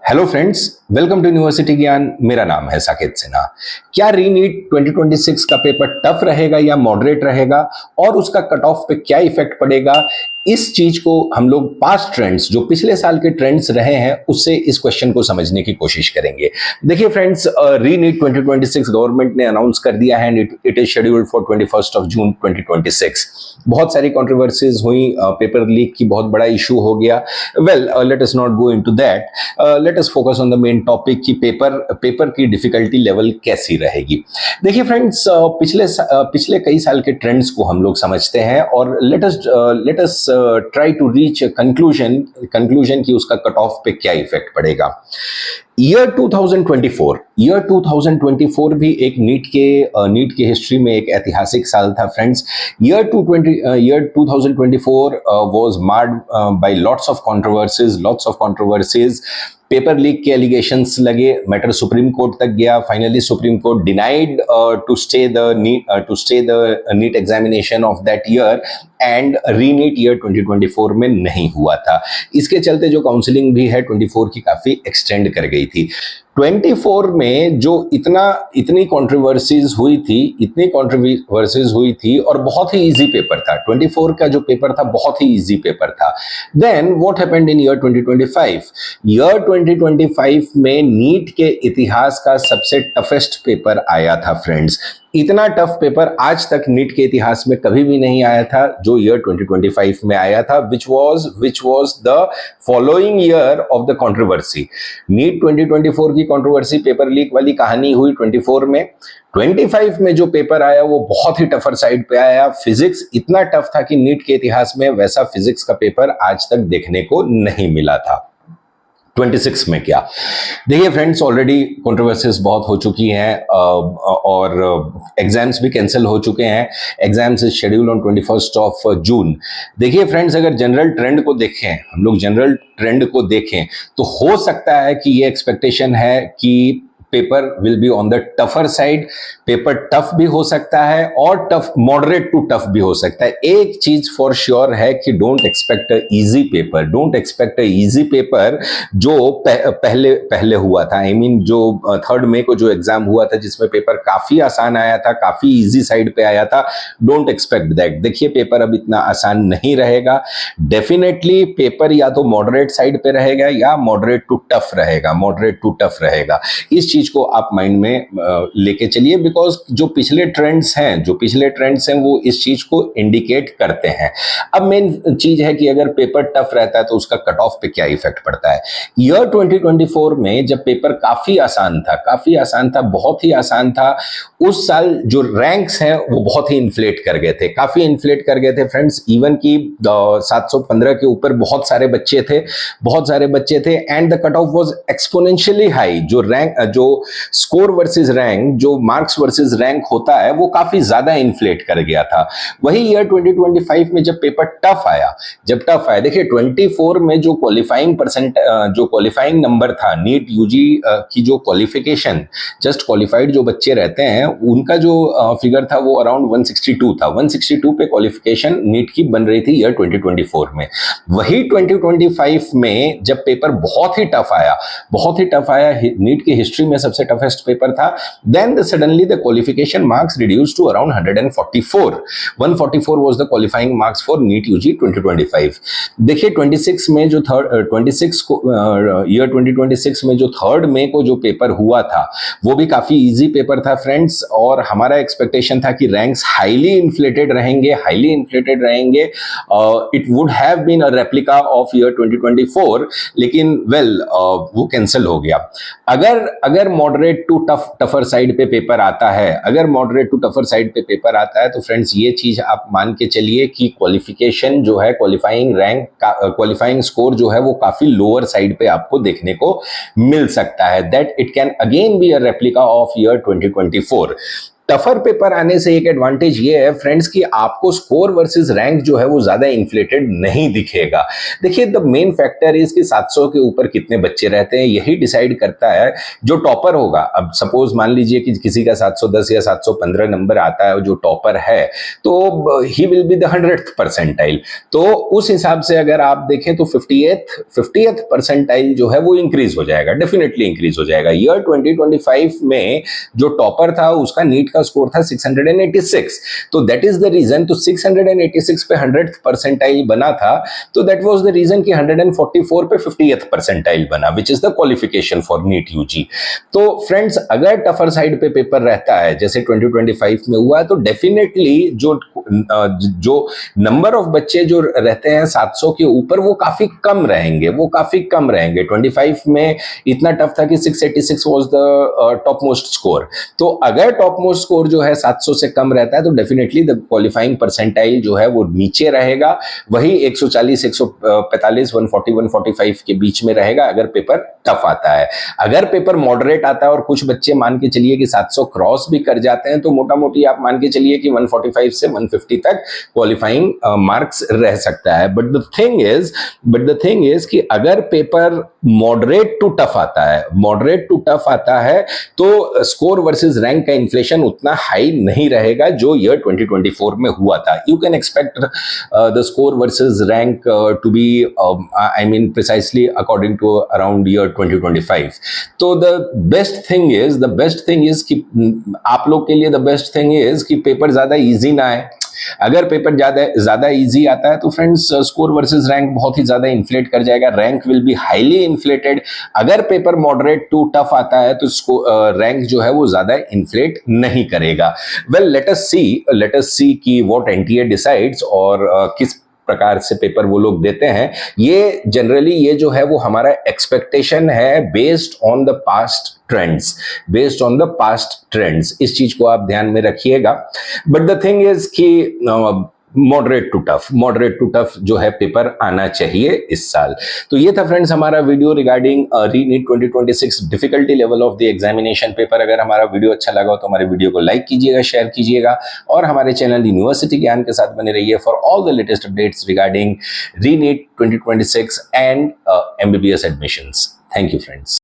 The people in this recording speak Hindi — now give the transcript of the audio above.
Hello friends, welcome to university Gyan. मेरा नाम है साकेत सिन्हा। क्या रीनीट 2026 का पेपर टफ रहेगा या मॉडरेट रहेगा और उसका कट ऑफ पे क्या इफेक्ट पड़ेगा, इस चीज को हम लोग पास्ट ट्रेंड्स, जो पिछले साल के ट्रेंड्स रहे हैं, उससे इस क्वेश्चन को समझने की कोशिश करेंगे। देखिए फ्रेंड्स, रीनीट 2026 गवर्नमेंट ने अनाउंस कर दिया है and it is scheduled for 21 जून 2026। बहुत सारी कंट्रोवर्सीज हुई, पेपर लीक की बहुत बड़ा इशू हो गया। Well, let us not go into that, let us focus on the main topic कि पेपर की डिफिकल्टी लेवल कैसी रहेगी। देखिए फ्रेंड्स, पिछले कई साल के ट्रेंड्स को हम लोग समझते हैं और let us try to reach conclusion कि उसका कट ऑफ पे क्या इफेक्ट पड़ेगा। ईयर 2024 भी एक नीट के हिस्ट्री में एक ऐतिहासिक साल था friends. Year 2024 was marred by lots of controversies. Paper leak के एलिगेशंस लगे, मैटर सुप्रीम कोर्ट तक गया। Finally supreme court denied to stay the NEET examination of that year and reNEET year 2024 में नहीं हुआ था। इसके चलते जो काउंसलिंग भी है 24 की काफी एक्सटेंड कर गई थी। 24 में जो इतनी कंट्रोवर्सीज हुई थी और बहुत ही इजी पेपर था। 24 का जो पेपर था बहुत ही इजी पेपर था। Then what happened in year 2025? Year 2025 में नीट के इतिहास का सबसे टफेस्ट पेपर आया था फ्रेंड्स। इतना टफ पेपर आज तक नीट के इतिहास में कभी भी नहीं आया था जो ईयर 2025 में आया था, which was the following year of the controversy। NEET 2024 की कंट्रोवर्सी पेपर लीक वाली कहानी हुई 24 में। 25 में जो पेपर आया वो बहुत ही टफर साइड पे आया। फिजिक्स इतना टफ था कि नीट के इतिहास में वैसा फिजिक्स का पेपर आज तक देखने को नहीं मिला था। 26 में क्या? देखिए फ्रेंड्स, ऑलरेडी कंट्रोवर्सीज बहुत हो चुकी हैं और एग्जाम्स भी कैंसिल हो चुके हैं। एग्जाम्स इज शेड्यूल ऑन 21 जून। देखिए फ्रेंड्स, अगर जनरल ट्रेंड को देखें तो हो सकता है कि ये एक्सपेक्टेशन है कि paper will be on the tougher side. Paper tough भी हो सकता है और टफ, मॉडरेट टू टफ भी हो सकता है। एक चीज फॉर श्योर है कि don't expect a easy paper जो पहले हुआ था। आई मीन जो 3 मई को जो एग्जाम हुआ था जिसमें पेपर काफी आसान आया था, काफी इजी साइड पे आया था, डोंट एक्सपेक्ट दैट। देखिए पेपर अब इतना आसान नहीं रहेगा। डेफिनेटली पेपर या तो मॉडरेट साइड पे रहेगा या मॉडरेट टू टफ रहेगा। इस चीज को आप माइंड में लेके चलिए, बिकॉज जो पिछले ट्रेंड्स हैं वो इस चीज को इंडिकेट करते हैं। अब मेन चीज है कि अगर पेपर टफ रहता है तो उसका कट ऑफ पे क्या इफेक्ट पड़ता है। ईयर 2024 में जब पेपर काफी आसान था, बहुत ही आसान था, उस साल जो रैंक्स हैं वो बहुत ही इन्फ्लेट कर गए थे, फ्रेंड्स। इवन की 715 के ऊपर बहुत सारे बच्चे थे and the cut off was exponentially high. जो स्कोर वर्सेस रैंक, जो मार्क्स वर्सेस रैंक होता है, वो काफी ज्यादा इन्फ्लेट कर गया था। वही ईयर 2025 में जब पेपर टफ आया, देखिए 24 में जो क्वालिफाइंग नंबर था नीट यूजी की, जो क्वालिफिकेशन, जस्ट क्वालिफाइड जो बच्चे रहते हैं उनका जो फिगर था वो अराउंड 162 था। 162 पे क्वालिफिकेशन नीट की बन रही थी ईयर 2024 में। वही 2025 में जब पेपर बहुत ही टफ आया, नीट की हिस्ट्री में सबसे टफेस्ट पेपर था, then suddenly the qualification marks reduced to around 144 was the qualifying marks for NEET UG 2025। देखिए 26 में जो ईयर 2026 में जो 3 मई को जो पेपर हुआ था वो भी काफी इजी पेपर था फ्रेंड्स, और हमारा एक्सपेक्टेशन था कि रैंक्स हाईली इन्फ्लेटेड रहेंगे। It would have been a replica of year 2024, लेकिन वो कैंसिल हो गया। अगर मॉडरेट टू टफर साइड पे पेपर आता है तो फ्रेंड्स ये चीज आप मान के चलिए कि क्वालिफिकेशन जो है, क्वालिफाइंग स्कोर जो है वो काफी लोअर साइड पे आपको देखने को मिल सकता है। That it can again be a replica of year 2024। Tougher paper आने से एक एडवांटेज ये है फ्रेंड्स कि आपको स्कोर वर्सेस रैंक जो है वो ज्यादा इन्फ्लेटेड नहीं दिखेगा। देखिए द मेन फैक्टर इज कि 700 के ऊपर कितने बच्चे रहते हैं, यही डिसाइड करता है जो टॉपर होगा। अब सपोज मान लीजिए कि किसी का 710 या 715 नंबर आता है, जो टॉपर है, तो he will be the 100th percentile. तो उस हिसाब से अगर आप देखें तो 50th परसेंटाइल जो है वो इंक्रीज हो जाएगा, डेफिनेटली इंक्रीज हो जाएगा। ईयर 2025 में जो टॉपर था उसका नीट का स्कोर था 686, तो दैट इज द रीजन, तो 686 पे 100th परसेंटाइल बना था, तो दैट वाज द रीजन कि 144 पे 50th परसेंटाइल बना, which is the qualification for NEET UG. तो फ्रेंड्स अगर टफर साइड पे पेपर रहता है जैसे 2025 में हुआ, तो डेफिनेटली जो नंबर ऑफ बच्चे जो रहते हैं 700 के ऊपर वो काफी कम रहेंगे, 25 में इतना टफ था कि 686 was the top most score. तो अगर टॉप मोस्ट स्कोर जो है 700 से कम रहता है तो डेफिनेटली द क्वालिफाइंग परसेंटाइल जो है वो नीचे रहेगा, वही 140, 145, 140, 145 के बीच में रहेगा अगर पेपर टफ आता है। अगर पेपर मॉडरेट आता है और कुछ बच्चे मान के चलिए कि 700 क्रॉस भी कर जाते हैं, तो मोटा मोटी आप मान के चलिए कि 145 से 150 तक क्वालिफाइंग मार्क्स रह सकता है। बट द थिंग इज कि अगर पेपर मॉडरेट टू टफ आता है तो स्कोर वर्सेस रैंक का इन्फ्लेशन उतना हाई नहीं रहेगा जो ईयर 2024 में हुआ था। You can expect the score versus rank to B I mean precisely according to around year 2025। तो द बेस्ट थिंग इज कि आप लोग के लिए द बेस्ट थिंग इज कि पेपर ज्यादा इजी ना आए। अगर पेपर ज्यादा इजी आता है तो फ्रेंड्स स्कोर वर्सेस रैंक बहुत ही ज्यादा इन्फ्लेट कर जाएगा, rank will be highly inflated. अगर पेपर मॉडरेट टू टफ आता है तो रैंक जो है वो ज्यादा इन्फ्लेट नहीं करेगा। वेल लेट अस सी कि व्हाट एनटीए डिसाइड्स और किस प्रकार से पेपर वो लोग देते हैं। ये जनरली ये जो है वो हमारा एक्सपेक्टेशन है based on the past trends. इस चीज को आप ध्यान में रखिएगा। बट द थिंग इज कि मॉडरेट टू टफ जो है पेपर आना चाहिए इस साल। तो ये था फ्रेंड्स हमारा video regarding रीनीट 2026 difficulty level of the examination paper. अगर हमारा वीडियो अच्छा लगा हो तो हमारे वीडियो को लाइक कीजिएगा, शेयर कीजिएगा और हमारे चैनल यूनिवर्सिटी ज्ञान के साथ बने रहिए for all the latest updates regarding रीनीट 2026 and MBBS admissions. Thank you friends.